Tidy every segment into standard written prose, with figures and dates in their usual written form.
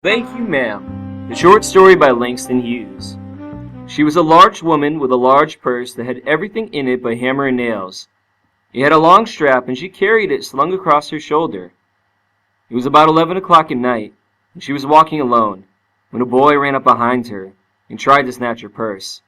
Thank you, ma'am. A short story by Langston Hughes. She was a large woman with a large purse that had everything in it but hammer and nails. It had a long strap, and she carried it slung across her shoulder. It was about 11 o'clock at night, and she was walking alone, when a boy ran up behind her and tried to snatch her purse.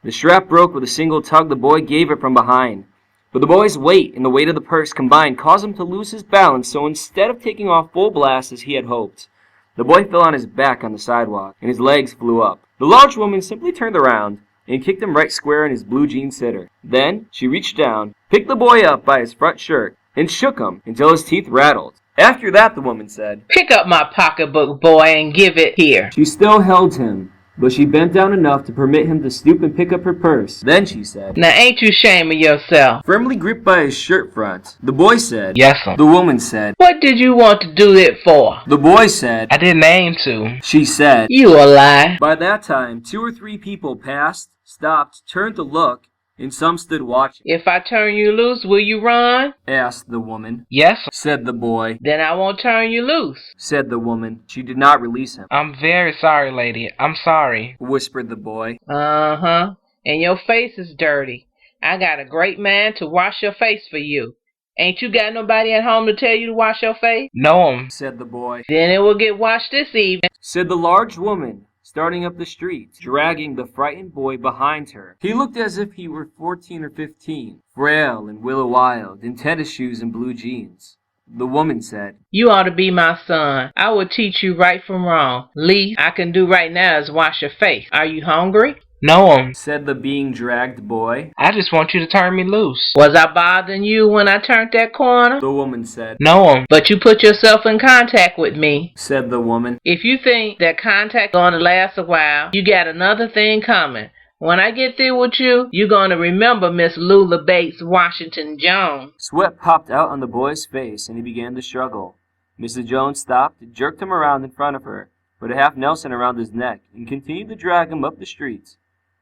The strap broke with a single tug the boy gave it from behind, but the boy's weight and the weight of the purse combined caused him to lose his balance, so instead of taking off full blast as he had hoped, the boy fell on his back on the sidewalk, and his legs flew up. The large woman simply turned around and kicked him right square in his blue jean sitter. Then she reached down, picked the boy up by his front shirt, and shook him until his teeth rattled. After that, the woman said, "Pick up my pocketbook, boy, and give it here." She still held him, but she bent down enough to permit him to stoop and pick up her purse. Then she said, "Now ain't you ashamed of yourself?" Firmly gripped by his shirt front, the boy said, "Yes'm." The woman said, "What did you want to do it for?" The boy said, "I didn't aim to." She said, "You a lie." By that time, 2 or 3 people passed, stopped, turned to look, and some stood watching. "If I turn you loose, will you run?" Asked the woman. "Yes," said the boy. "Then I won't turn you loose." Said the woman. She did not release him. "I'm very sorry, lady. I'm sorry." Whispered the boy. "Uh-huh. And your face is dirty. I got a great man to wash your face for you. Ain't you got nobody at home to tell you to wash your face?" "No, said the boy. "Then it will get washed this evening," said the large woman, starting up the street, dragging the frightened boy behind her. He looked as if he were 14 or 15, frail and willow-wild, in tennis shoes and blue jeans. The woman said, "You ought to be my son. I will teach you right from wrong. Least I can do right now is wash your face. Are you hungry?" "No, said the being dragged boy. I just want you to turn me loose." "Was I bothering you when I turned that corner?" The woman said. "No, but you put yourself in contact with me," said the woman. "If you think that contact gonna last a while, you got another thing coming. When I get through with you, you're gonna remember Miss Lula Bates Washington Jones." Sweat popped out on the boy's face, and he began to struggle. Mrs. Jones stopped, jerked him around in front of her, put a half Nelson around his neck, and continued to drag him up the street.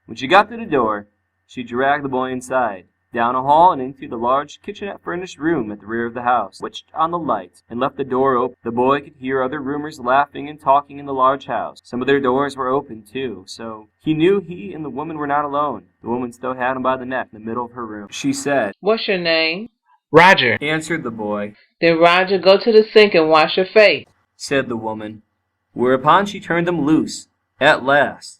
When she got to the door, she dragged the boy inside, down a hall and into the large kitchenette-furnished room at the rear of the house, switched on the light, and left the door open. The boy could hear other roomers laughing and talking in the large house. Some of their doors were open, too, so he knew he and the woman were not alone. The woman still had him by the neck in the middle of her room. She said, "What's your name?" "Roger," answered the boy. "Then Roger, go to the sink and wash your face," said the woman. Whereupon she turned him loose, at last.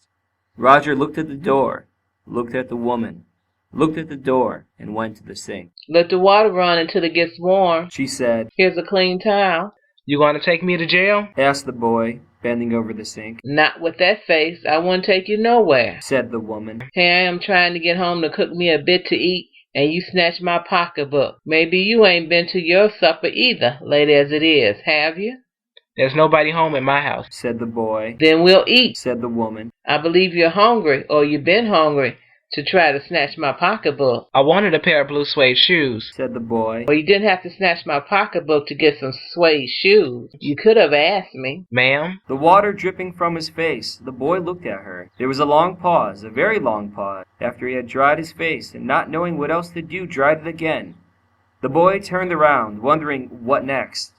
Roger looked at the door, looked at the woman, looked at the door, and went to the sink. "Let the water run until it gets warm," she said. "Here's a clean towel." "You going to take me to jail?" asked the boy, bending over the sink. "Not with that face. I wouldn't take you nowhere," said the woman. "Here I am trying to get home to cook me a bit to eat, and you snatched my pocketbook. Maybe you ain't been to your supper either, late as it is, have you?" "There's nobody home at my house," said the boy. "Then we'll eat," said the woman. "I believe you're hungry, or you've been hungry, to try to snatch my pocketbook." "I wanted a pair of blue suede shoes," said the boy. "Well, you didn't have to snatch my pocketbook to get some suede shoes. You could have asked me." "Ma'am?" The water dripping from his face, the boy looked at her. There was a long pause, a very long pause. After he had dried his face, and not knowing what else to do, dried it again. The boy turned around, wondering what next.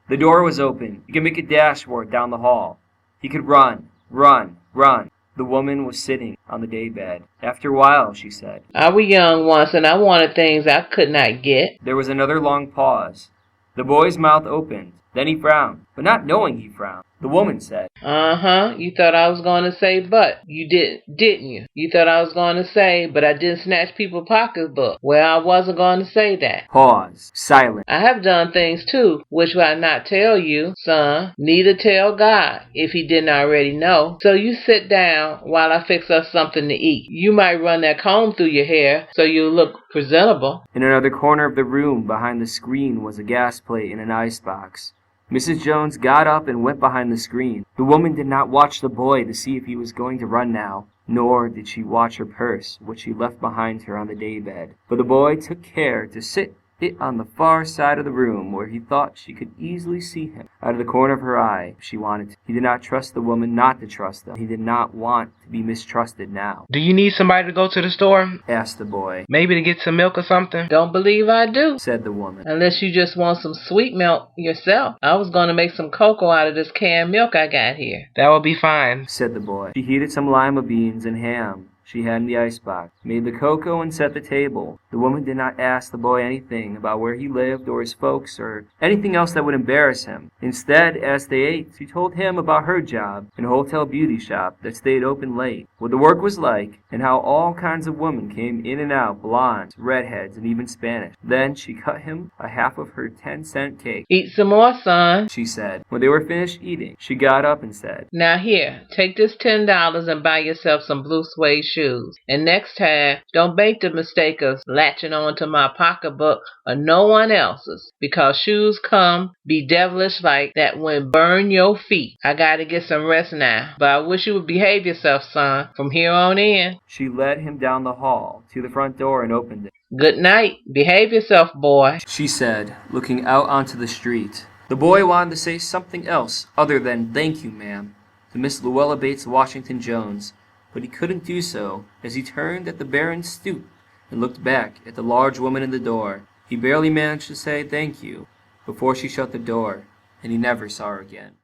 The door was open. He could make a dash for it down the hall. He could run, run, run. The woman was sitting on the daybed. After a while, she said, "I was young once, and I wanted things I could not get." There was another long pause. The boy's mouth opened. Then he frowned, but not knowing he frowned. The woman said, "Uh-huh, you thought I was going to say but. You didn't you? You thought I was going to say, but I didn't snatch people's pocketbook. Well, I wasn't going to say that." Pause. Silent. "I have done things too, which I not tell you, son. Neither tell God, if he didn't already know. So you sit down while I fix us something to eat. You might run that comb through your hair so you look presentable." In another corner of the room, behind the screen, was a gas plate and an icebox. Mrs. Jones got up and went behind the screen. The woman did not watch the boy to see if he was going to run now, nor did she watch her purse, which she left behind her on the daybed. But the boy took care to sit it on the far side of the room where he thought she could easily see him out of the corner of her eye if she wanted to. He did not trust the woman not to trust him. He did not want to be mistrusted now. "Do you need somebody to go to the store? Asked the boy. Maybe to get some milk or something?" Don't believe I do. Said the woman. Unless you just want some sweet milk yourself. I was going to make some cocoa out of this canned milk I got here. "That will be fine," said the boy. She heated some lima beans and ham she had in the icebox, made the cocoa, and set the table. The woman did not ask the boy anything about where he lived or his folks or anything else that would embarrass him. Instead, as they ate, she told him about her job in a hotel beauty shop that stayed open late, what the work was like, and how all kinds of women came in and out, blondes, redheads, and even Spanish. Then she cut him a half of her 10-cent cake. Eat some more, son, she said. When they were finished eating, she got up and said, "Now here, take this $10 and buy yourself some blue suede shoes. And next time, don't make the mistake of latching on to my pocketbook or no one else's, because shoes come be devilish like that when burn your feet. I gotta get some rest now, but I wish you would behave yourself, son, from here on in." She led him down the hall to the front door and opened it. "Good night. Behave yourself, boy," she said, looking out onto the street. The boy wanted to say something else other than "Thank you, ma'am," to Miss Luella Bates Washington Jones, but he couldn't do so as he turned at the Baron's stoop and looked back at the large woman in the door. He barely managed to say "thank you" before she shut the door, and he never saw her again.